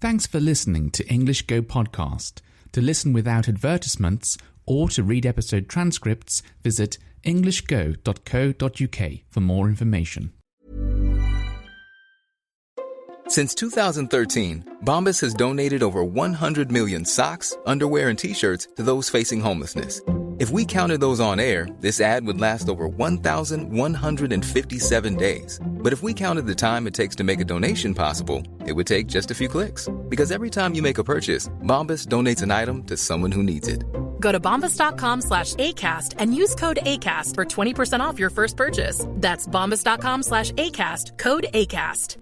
Thanks for listening to English Go Podcast. To listen without advertisements or to read episode transcripts, visit englishgo.co.uk for more information. Since 2013, Bombas has donated over 100 million socks, underwear, and T-shirts to those facing homelessness. If we counted those on air, this ad would last over 1,157 days. But if we counted the time it takes to make a donation possible, it would take just a few clicks. Because every time you make a purchase, Bombas donates an item to someone who needs it. Go to bombas.com/ACAST and use code ACAST for 20% off your first purchase. That's bombas.com/ACAST, code ACAST.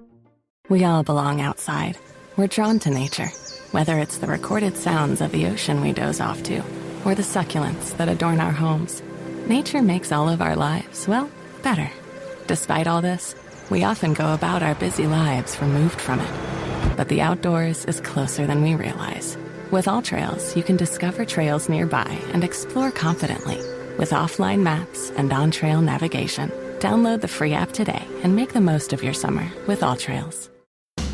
We all belong outside. We're drawn to nature, whether it's the recorded sounds of the ocean we doze off to, or the succulents that adorn our homes. Nature makes all of our lives, well, better. Despite all this, we often go about our busy lives removed from it. But the outdoors is closer than we realize. With AllTrails, you can discover trails nearby and explore confidently. With offline maps and on-trail navigation, download the free app today and make the most of your summer with AllTrails.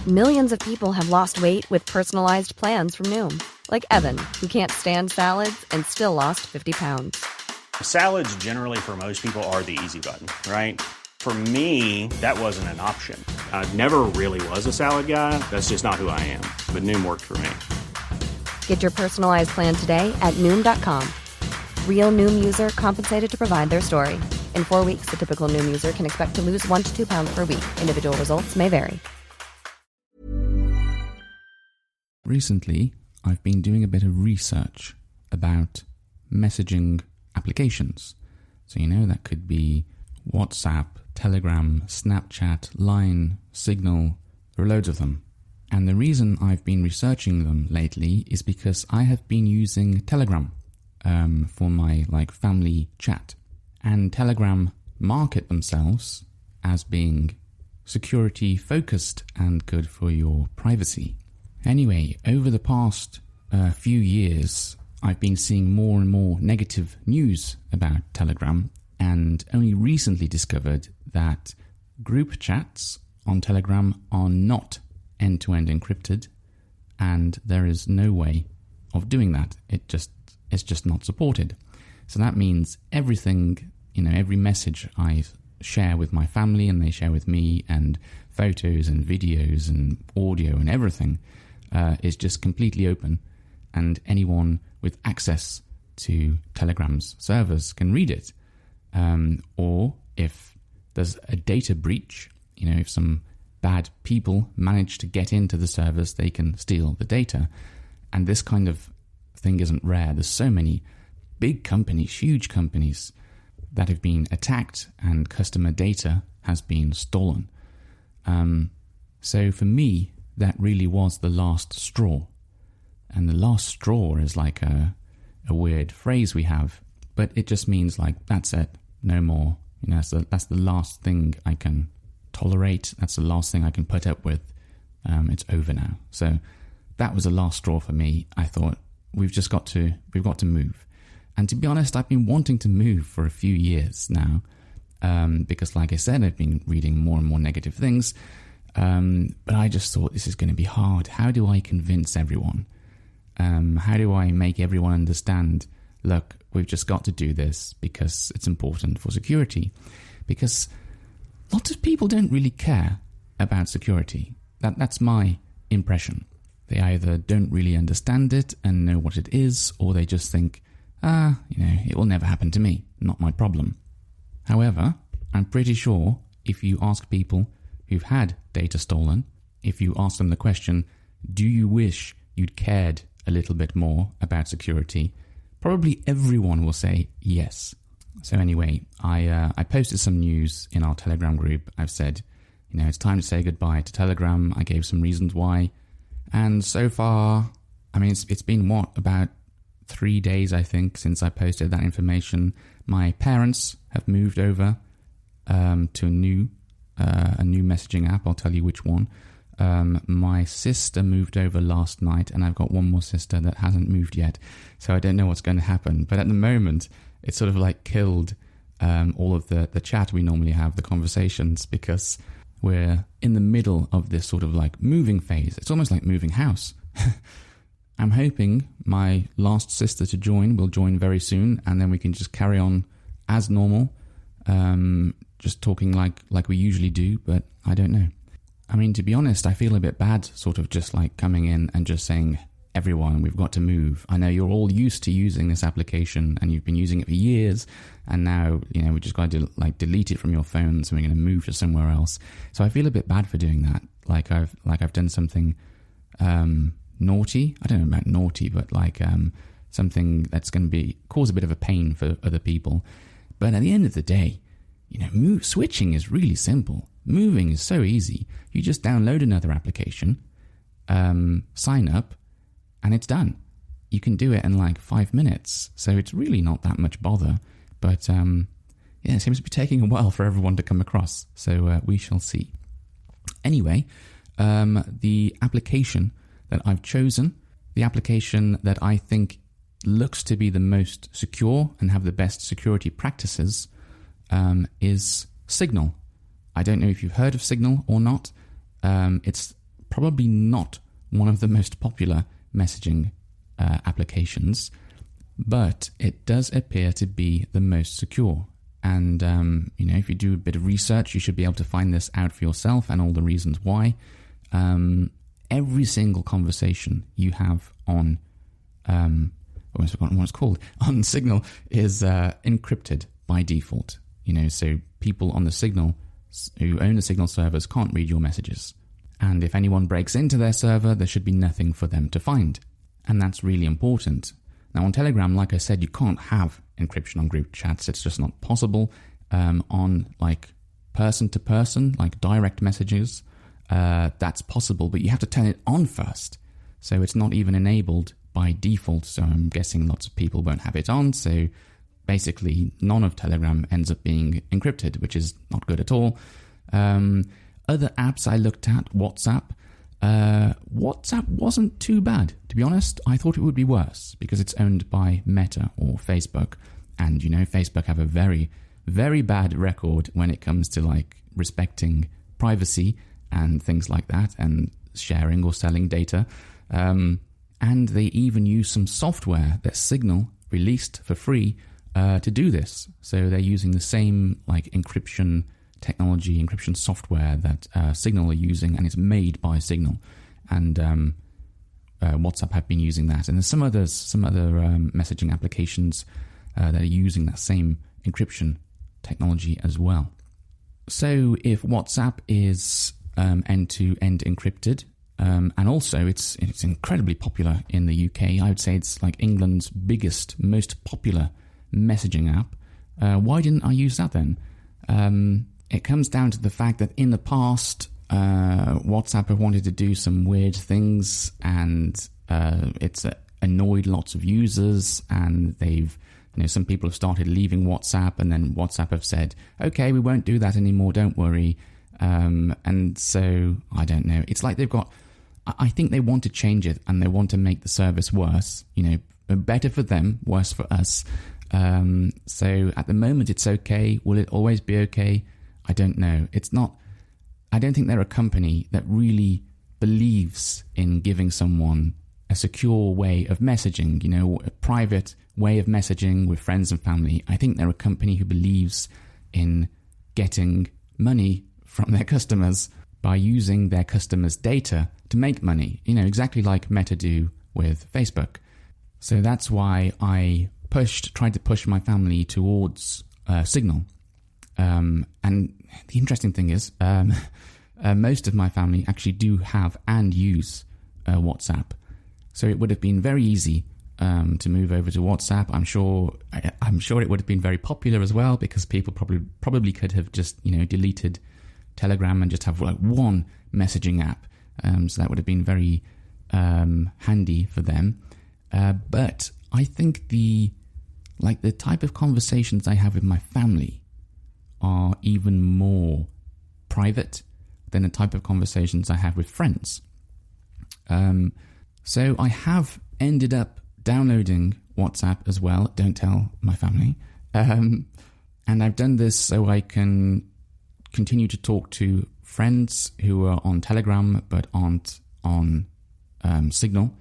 Millions of people have lost weight with personalized plans from Noom. Like Evan, who can't stand salads and still lost 50 pounds. Salads generally for most people are the easy button, right? For me, that wasn't an option. I never really was a salad guy. That's just not who I am. But Noom worked for me. Get your personalized plan today at Noom.com. Real Noom user compensated to provide their story. In 4 weeks, the typical Noom user can expect to lose 1 to 2 pounds per week. Individual results may vary. Recently, I've been doing a bit of research about messaging applications. So, that could be WhatsApp, Telegram, Snapchat, Line, Signal. There are loads of them. And the reason I've been researching them lately is because I have been using Telegram for my family chat. And Telegram market themselves as being security focused and good for your privacy. Anyway, over the past few years, I've been seeing more and more negative news about Telegram, and only recently discovered that group chats on Telegram are not end-to-end encrypted, and there is no way of doing that. It's just not supported. So that means everything, every message I share with my family and they share with me, and photos and videos and audio and everything, is just completely open, and anyone with access to Telegram's servers can read it. Or if there's a data breach, if some bad people manage to get into the servers, they can steal the data. And this kind of thing isn't rare. There's so many big companies, huge companies, that have been attacked and customer data has been stolen. So for me, that really was the last straw. And the last straw is like a weird phrase we have, but it just means that's it, no more. That's the last thing I can tolerate. That's the last thing I can put up with. It's over now. So that was the last straw for me. I thought we've got to move. And to be honest, I've been wanting to move for a few years now, because like I said, I've been reading more and more negative things. But I just thought this is going to be hard. How do I convince everyone? How do I make everyone understand, look, we've just got to do this because it's important for security? Because lots of people don't really care about security. That's my impression. They either don't really understand it and know what it is, or they just think, it will never happen to me, not my problem. However, I'm pretty sure if you ask people who've had data stolen, if you ask them the question, do you wish you'd cared a little bit more about security, probably everyone will say yes. So anyway, I posted some news in our Telegram group. I've said, it's time to say goodbye to Telegram. I gave some reasons why. And so far, it's been about 3 days, I think, since I posted that information. My parents have moved over to a new messaging app. I'll tell you which one. My sister moved over last night, and I've got one more sister that hasn't moved yet, so I don't know what's going to happen. But at the moment, it's sort of killed all of the chat we normally have, the conversations, because we're in the middle of this sort of like moving phase. It's almost like moving house. I'm hoping my last sister to join will join very soon, and then we can just carry on as normal, just talking like we usually do, but I don't know. I mean, to be honest, I feel a bit bad sort of just like coming in and just saying, everyone, we've got to move. I know you're all used to using this application and you've been using it for years, and now, we just got to like delete it from your phones and we're going to move to somewhere else. So I feel a bit bad for doing that. Like I've done something naughty. I don't know about naughty, but like something that's going to cause a bit of a pain for other people. But at the end of the day, switching is really simple. Moving is so easy. You just download another application, sign up, and it's done. You can do it in like 5 minutes. So it's really not that much bother. But it seems to be taking a while for everyone to come across. So we shall see. Anyway, the application that I've chosen, the application that I think looks to be the most secure and have the best security practices, is Signal. I don't know if you've heard of Signal or not. It's probably not one of the most popular messaging applications, but it does appear to be the most secure. And, if you do a bit of research, you should be able to find this out for yourself and all the reasons why. Every single conversation you have on, I've almost forgotten what it's called, on Signal is encrypted by default. So people on the Signal, who own the Signal servers, can't read your messages. And if anyone breaks into their server, there should be nothing for them to find. And that's really important. Now on Telegram, like I said, you can't have encryption on group chats. It's just not possible. On like person to person, like direct messages, that's possible, but you have to turn it on first. So it's not even enabled by default. So I'm guessing lots of people won't have it on. So basically none of Telegram ends up being encrypted, which is not good at all. Other apps I looked at, WhatsApp. WhatsApp wasn't too bad, to be honest. I thought it would be worse because it's owned by Meta or Facebook. And, Facebook have a very, very bad record when it comes to like respecting privacy and things like that and sharing or selling data. And they even use some software that Signal released for free to do this. So they're using the same like encryption technology, encryption software that Signal are using, and it's made by Signal. And WhatsApp have been using that. And there's some other messaging applications that are using that same encryption technology as well. So if WhatsApp is end-to-end encrypted, and also it's incredibly popular in the UK. I would say it's like England's biggest, most popular messaging app. Why didn't I use that then? It comes down to the fact that in the past, WhatsApp have wanted to do some weird things, and it's annoyed lots of users, and they've, some people have started leaving WhatsApp, and then WhatsApp have said, okay, we won't do that anymore, don't worry. And so, I don't know. It's like I think they want to change it, and they want to make the service worse, better for them, worse for us. So at the moment it's okay. Will it always be okay? I don't know. I don't think they're a company that really believes in giving someone a secure way of messaging, a private way of messaging with friends and family. I think they're a company who believes in getting money from their customers by using their customers' data to make money, exactly like Meta do with Facebook. So that's why I tried to push my family towards Signal. And the interesting thing is, most of my family actually do have and use WhatsApp. So it would have been very easy to move over to WhatsApp. I'm sure it would have been very popular as well, because people probably could have just deleted Telegram and just have like one messaging app. So that would have been very handy for them. But I think the type of conversations I have with my family are even more private than the type of conversations I have with friends. So I have ended up downloading WhatsApp as well. Don't tell my family. And I've done this so I can continue to talk to friends who are on Telegram but aren't on Signal,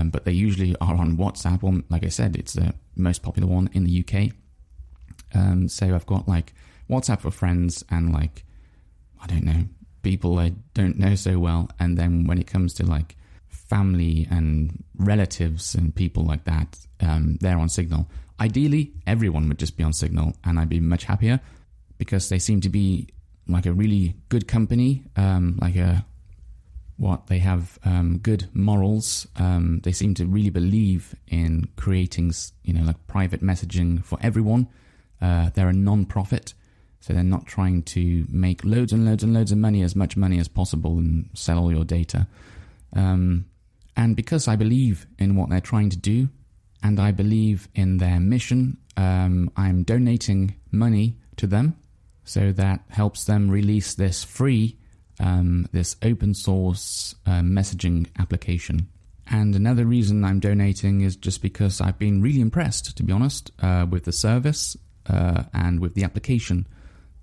but they usually are on WhatsApp. Well, like I said, it's the most popular one in the UK. So I've got like WhatsApp for friends and like, I don't know, people I don't know so well. And then when it comes to like family and relatives and people like that, they're on Signal. Ideally, everyone would just be on Signal and I'd be much happier because they seem to be like a really good company, they have good morals. They seem to really believe in creating, like private messaging for everyone. They're a non-profit, so they're not trying to make loads and loads and loads of money, as much money as possible, and sell all your data. And because I believe in what they're trying to do, and I believe in their mission, I'm donating money to them, so that helps them release this free, this open source messaging application. And another reason I'm donating is just because I've been really impressed, to be honest, with the service and with the application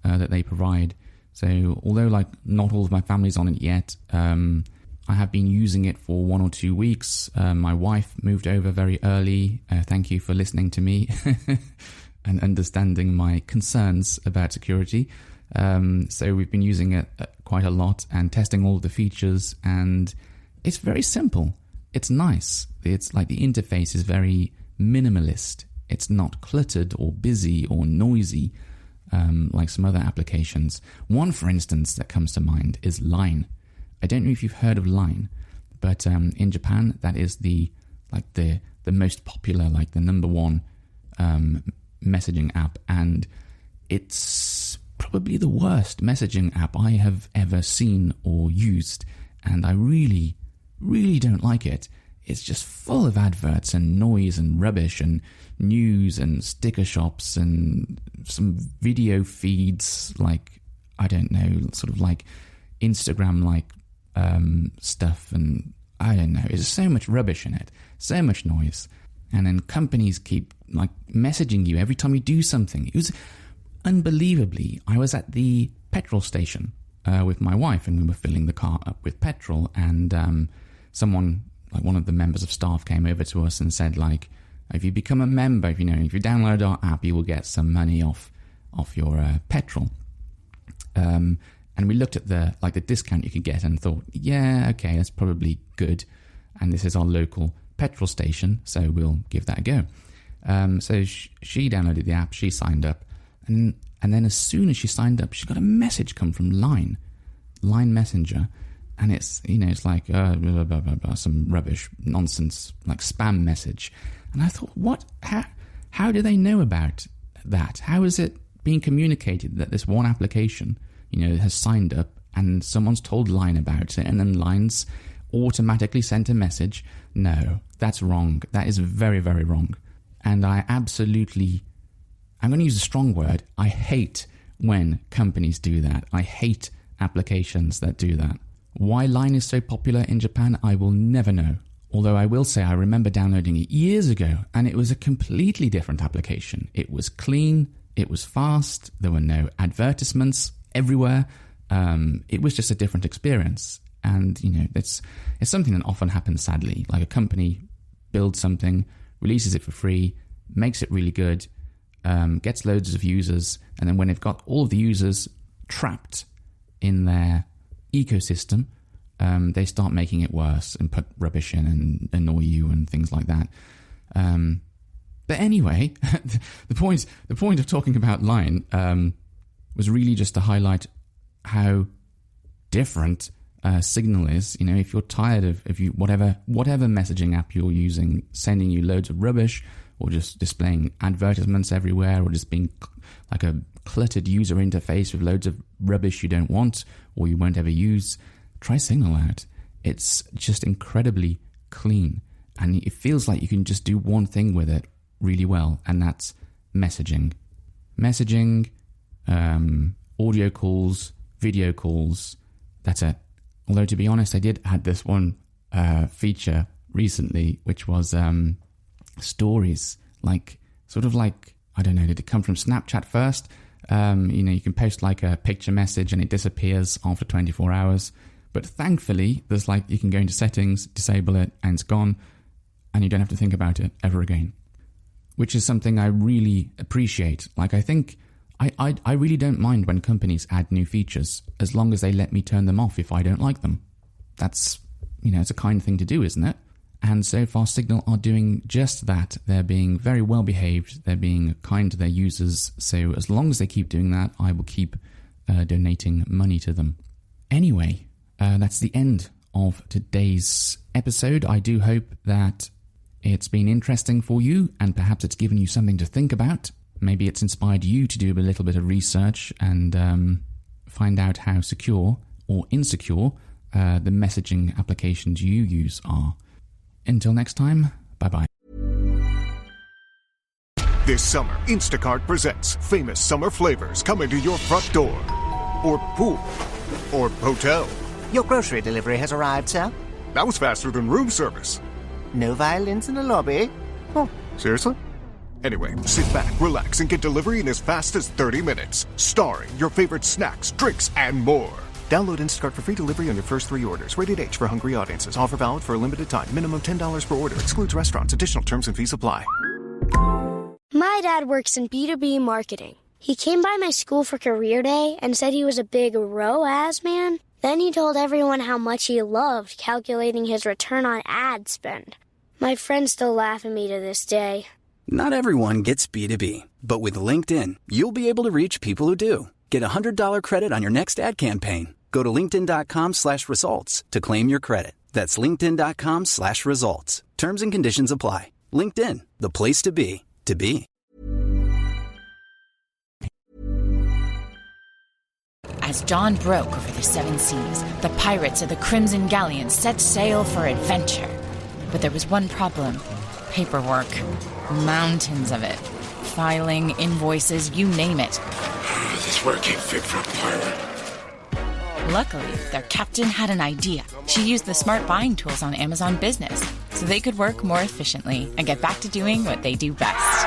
that they provide. So although like not all of my family's on it yet, I have been using it for 1 or 2 weeks. My wife moved over very early. Thank you for listening to me and understanding my concerns about security. So we've been using it quite a lot and testing all the features, and it's very simple. It's nice. It's like the interface is very minimalist. It's not cluttered or busy or noisy like some other applications. One, for instance, that comes to mind is Line. I don't know if you've heard of Line, but in Japan, that is the most popular, like the number one messaging app, and it's probably the worst messaging app I have ever seen or used, and I really, really don't like it. It's just full of adverts and noise and rubbish and news and sticker shops and some video feeds, like, I don't know, sort of like Instagram like stuff, and I don't know, there's so much rubbish in it, so much noise. And then companies keep like messaging you every time you do something. It was unbelievably, I was at the petrol station with my wife, and we were filling the car up with petrol, and someone, like one of the members of staff, came over to us and said, like, if you become a member, if you download our app, you will get some money off your petrol. And we looked at the discount you could get and thought, yeah, okay, that's probably good. And this is our local petrol station, so we'll give that a go. So she downloaded the app, she signed up, and then as soon as she signed up, she got a message come from Line Messenger, and it's like blah, blah, blah, blah, some rubbish, nonsense, like spam message. And I thought, what? How do they know about that? How is it being communicated that this one application, has signed up and someone's told Line about it, and then Line's automatically sent a message? No, that's wrong. That is very, very wrong. And I'm going to use a strong word, I hate when companies do that. I hate applications that do that. Why Line is so popular in Japan, I will never know. Although I will say I remember downloading it years ago, and it was a completely different application. It was clean, it was fast, there were no advertisements everywhere. It was just a different experience. And, it's something that often happens, sadly. Like a company builds something, releases it for free, makes it really good, gets loads of users, and then when they've got all of the users trapped in their ecosystem, they start making it worse and put rubbish in and annoy you and things like that. But anyway, the point of talking about Line was really just to highlight how different Signal is. If you're tired of whatever messaging app you're using sending you loads of rubbish, or just displaying advertisements everywhere, or just being like a cluttered user interface with loads of rubbish you don't want or you won't ever use, try Signal out. It's just incredibly clean, and it feels like you can just do one thing with it really well, and that's messaging. Audio calls, video calls, that's it. Although, to be honest, I did add this one feature recently, which was stories. I don't know, did it come from Snapchat first? You can post like a picture message and it disappears after 24 hours. But thankfully, there's like, you can go into settings, disable it, and it's gone, and you don't have to think about it ever again. Which is something I really appreciate. Like, I think I really don't mind when companies add new features, as long as they let me turn them off if I don't like them. That's, it's a kind thing to do, isn't it? And so far, Signal are doing just that. They're being very well behaved. They're being kind to their users. So as long as they keep doing that, I will keep donating money to them. Anyway, that's the end of today's episode. I do hope that it's been interesting for you, and perhaps it's given you something to think about. Maybe it's inspired you to do a little bit of research and find out how secure or insecure the messaging applications you use are. Until next time, bye-bye. This summer, Instacart presents famous summer flavors coming to your front door. Or pool. Or hotel. Your grocery delivery has arrived, sir. That was faster than room service. No violins in the lobby. Oh, seriously? Anyway, sit back, relax, and get delivery in as fast as 30 minutes. Starring your favorite snacks, drinks, and more. Download Instacart for free delivery on your first 3 orders. Rated H for hungry audiences. Offer valid for a limited time. Minimum $10 per order. Excludes restaurants. Additional terms and fees apply. My dad works in B2B marketing. He came by my school for career day and said he was a big ROAS man. Then he told everyone how much he loved calculating his return on ad spend. My friends still laugh at me to this day. Not everyone gets B2B, but with LinkedIn, you'll be able to reach people who do. Get a $100 credit on your next ad campaign. Go to linkedin.com/results to claim your credit. That's linkedin.com/results. Terms and conditions apply. LinkedIn, the place to be, to be. As dawn broke over the 7 seas, the pirates of the Crimson Galleon set sail for adventure. But there was one problem. Paperwork. Mountains of it. Filing, invoices, you name it. This work ain't fit for a pirate. Luckily, their captain had an idea. She used the smart buying tools on Amazon Business, so they could work more efficiently and get back to doing what they do best.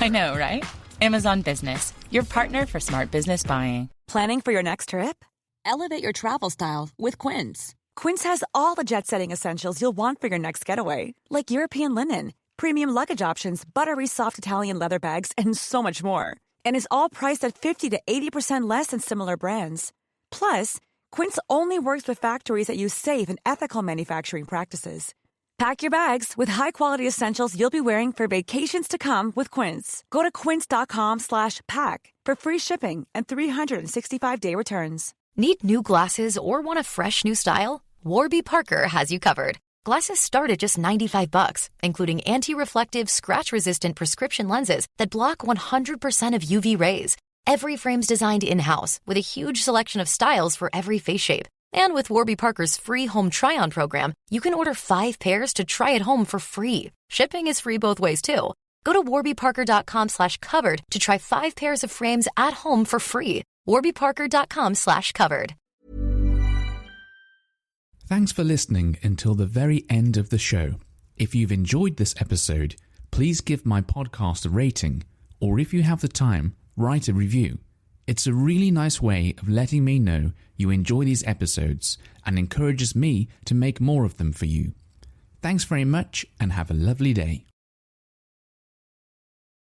I know, right? Amazon Business, your partner for smart business buying. Planning for your next trip? Elevate your travel style with Quince. Quince has all the jet-setting essentials you'll want for your next getaway, like European linen, premium luggage options, buttery soft Italian leather bags, and so much more. And is all priced at 50 to 80% less than similar brands. Plus, Quince only works with factories that use safe and ethical manufacturing practices. Pack your bags with high-quality essentials you'll be wearing for vacations to come with Quince. Go to quince.com/pack for free shipping and 365-day returns. Need new glasses or want a fresh new style? Warby Parker has you covered. Glasses start at just $95, including anti-reflective, scratch-resistant prescription lenses that block 100% of UV rays. Every frame's designed in-house with a huge selection of styles for every face shape. And with Warby Parker's free home try-on program, you can order 5 pairs to try at home for free. Shipping is free both ways, too. Go to warbyparker.com/covered to try 5 pairs of frames at home for free. warbyparker.com/covered. Thanks for listening until the very end of the show. If you've enjoyed this episode, please give my podcast a rating, or if you have the time, write a review. It's a really nice way of letting me know you enjoy these episodes and encourages me to make more of them for you. Thanks very much and have a lovely day.